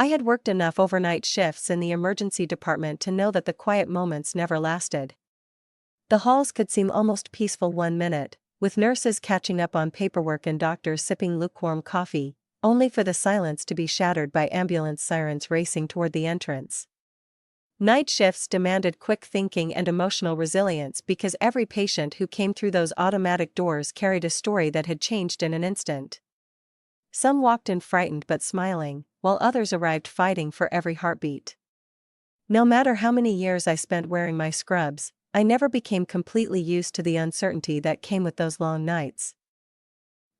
I had worked enough overnight shifts in the emergency department to know that the quiet moments never lasted. The halls could seem almost peaceful one minute, with nurses catching up on paperwork and doctors sipping lukewarm coffee, only for the silence to be shattered by ambulance sirens racing toward the entrance. Night shifts demanded quick thinking and emotional resilience because every patient who came through those automatic doors carried a story that had changed in an instant. Some walked in frightened but smiling, while others arrived fighting for every heartbeat. No matter how many years I spent wearing my scrubs, I never became completely used to the uncertainty that came with those long nights.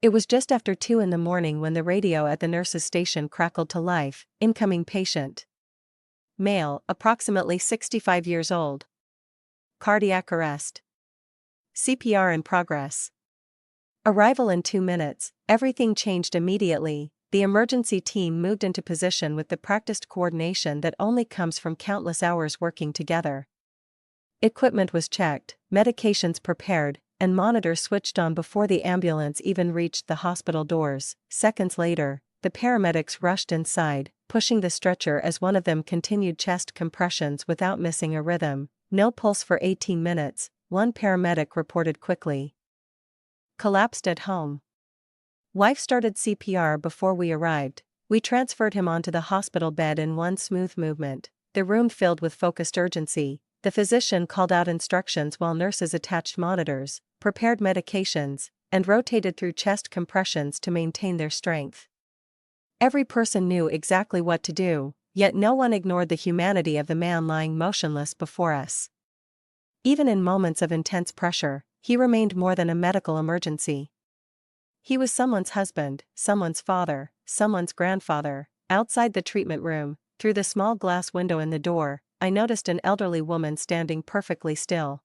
It was just after 2 in the morning when the radio at the nurse's station crackled to life. Incoming patient. Male, approximately 65 years old. Cardiac arrest. CPR in progress. Arrival in 2 minutes. Everything changed immediately. The emergency team moved into position with the practiced coordination that only comes from countless hours working together. Equipment was checked, medications prepared, and monitors switched on before the ambulance even reached the hospital doors. Seconds later, the paramedics rushed inside, pushing the stretcher as one of them continued chest compressions without missing a rhythm. No pulse for 18 minutes, one paramedic reported quickly. Collapsed at home. Wife started CPR before we arrived. We transferred him onto the hospital bed in one smooth movement, the room filled with focused urgency. The physician called out instructions while nurses attached monitors, prepared medications, and rotated through chest compressions to maintain their strength. Every person knew exactly what to do, yet no one ignored the humanity of the man lying motionless before us. Even in moments of intense pressure, he remained more than a medical emergency. He was someone's husband, someone's father, someone's grandfather. Outside the treatment room, through the small glass window in the door, I noticed an elderly woman standing perfectly still.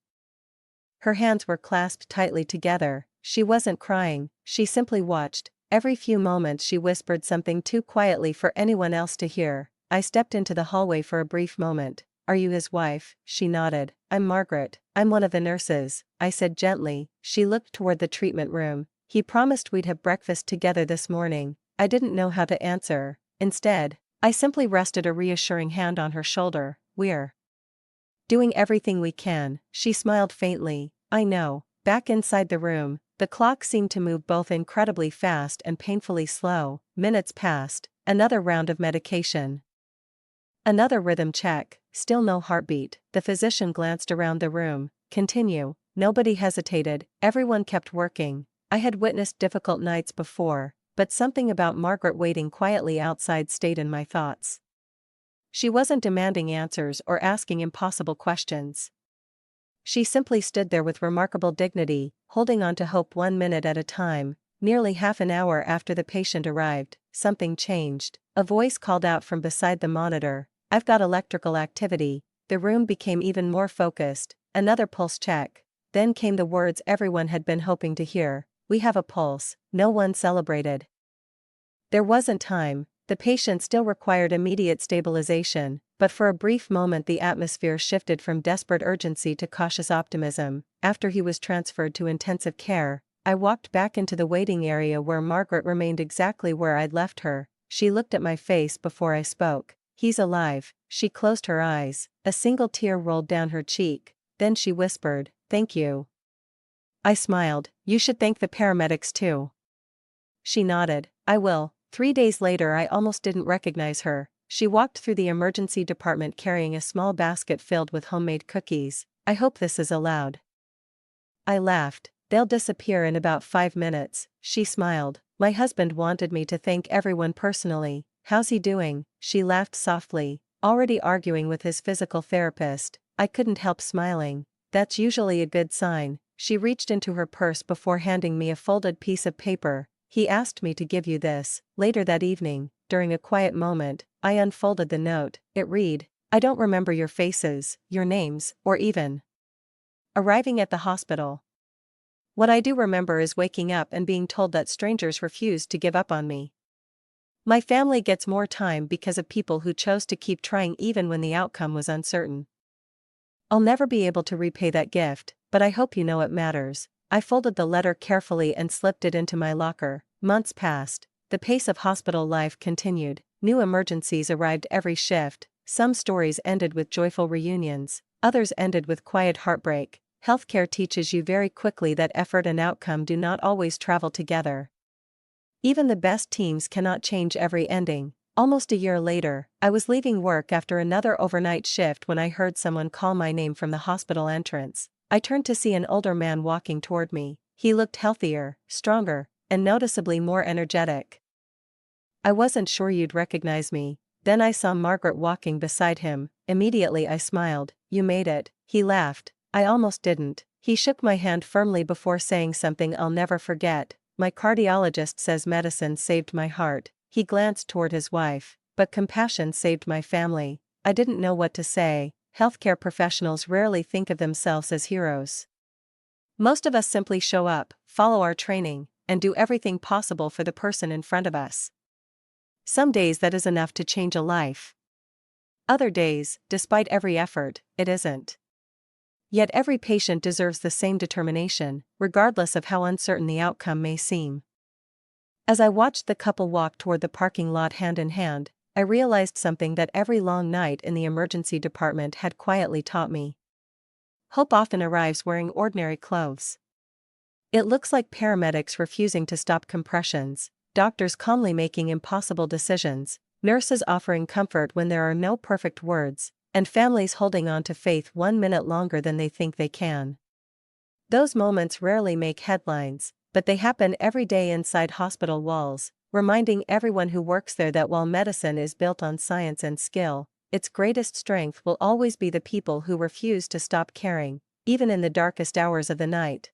Her hands were clasped tightly together. She wasn't crying, she simply watched. Every few moments she whispered something too quietly for anyone else to hear. I stepped into the hallway for a brief moment. "Are you his wife?" She nodded. "I'm Margaret. I'm one of the nurses," I said gently. She looked toward the treatment room. "He promised we'd have breakfast together this morning." I didn't know how to answer. Instead, I simply rested a reassuring hand on her shoulder. "We're doing everything we can," she smiled faintly. "I know." Back inside the room, the clock seemed to move both incredibly fast and painfully slow. Minutes passed, another round of medication. Another rhythm check, still no heartbeat. The physician glanced around the room. "Continue." Nobody hesitated, everyone kept working. I had witnessed difficult nights before, but something about Margaret waiting quietly outside stayed in my thoughts. She wasn't demanding answers or asking impossible questions. She simply stood there with remarkable dignity, holding on to hope 1 minute at a time. Nearly half an hour after the patient arrived, something changed. A voice called out from beside the monitor, "I've got electrical activity." The room became even more focused. Another pulse check. Then came the words everyone had been hoping to hear. "We have a pulse." No one celebrated. There wasn't time. The patient still required immediate stabilization, but for a brief moment the atmosphere shifted from desperate urgency to cautious optimism. After he was transferred to intensive care, I walked back into the waiting area where Margaret remained exactly where I'd left her. She looked at my face before I spoke. "He's alive." She closed her eyes. A single tear rolled down her cheek. Then she whispered, "Thank you." I smiled. "You should thank the paramedics too." She nodded. "I will." 3 days later I almost didn't recognize her. She walked through the emergency department carrying a small basket filled with homemade cookies. "I hope this is allowed." I laughed. "They'll disappear in about 5 minutes." She smiled. "My husband wanted me to thank everyone personally." "How's he doing?" She laughed softly. "Already arguing with his physical therapist." I couldn't help smiling. "That's usually a good sign." She reached into her purse before handing me a folded piece of paper. "He asked me to give you this." Later that evening, during a quiet moment, I unfolded the note. It read, "I don't remember your faces, your names, or even arriving at the hospital. What I do remember is waking up and being told that strangers refused to give up on me. My family gets more time because of people who chose to keep trying even when the outcome was uncertain. I'll never be able to repay that gift, but I hope you know it matters." I folded the letter carefully and slipped it into my locker. Months passed. The pace of hospital life continued. new emergencies arrived every shift. Some stories ended with joyful reunions, others ended with quiet heartbreak. Healthcare teaches you very quickly that effort and outcome do not always travel together. Even the best teams cannot change every ending. Almost a year later, I was leaving work after another overnight shift when I heard someone call my name from the hospital entrance. I turned to see an older man walking toward me. He looked healthier, stronger, and noticeably more energetic. "I wasn't sure you'd recognize me." Then I saw Margaret walking beside him. Immediately I smiled. "You made it." He laughed. "I almost didn't." He shook my hand firmly before saying something I'll never forget. "My cardiologist says medicine saved my heart." He glanced toward his wife. "But compassion saved my family." I didn't know what to say. Healthcare professionals rarely think of themselves as heroes. Most of us simply show up, follow our training, and do everything possible for the person in front of us. Some days that is enough to change a life. Other days, despite every effort, it isn't. Yet every patient deserves the same determination, regardless of how uncertain the outcome may seem. As I watched the couple walk toward the parking lot hand in hand, I realized something that every long night in the emergency department had quietly taught me. Hope often arrives wearing ordinary clothes. It looks like paramedics refusing to stop compressions, doctors calmly making impossible decisions, nurses offering comfort when there are no perfect words, and families holding on to faith 1 minute longer than they think they can. Those moments rarely make headlines, but they happen every day inside hospital walls, reminding everyone who works there that while medicine is built on science and skill, its greatest strength will always be the people who refuse to stop caring, even in the darkest hours of the night.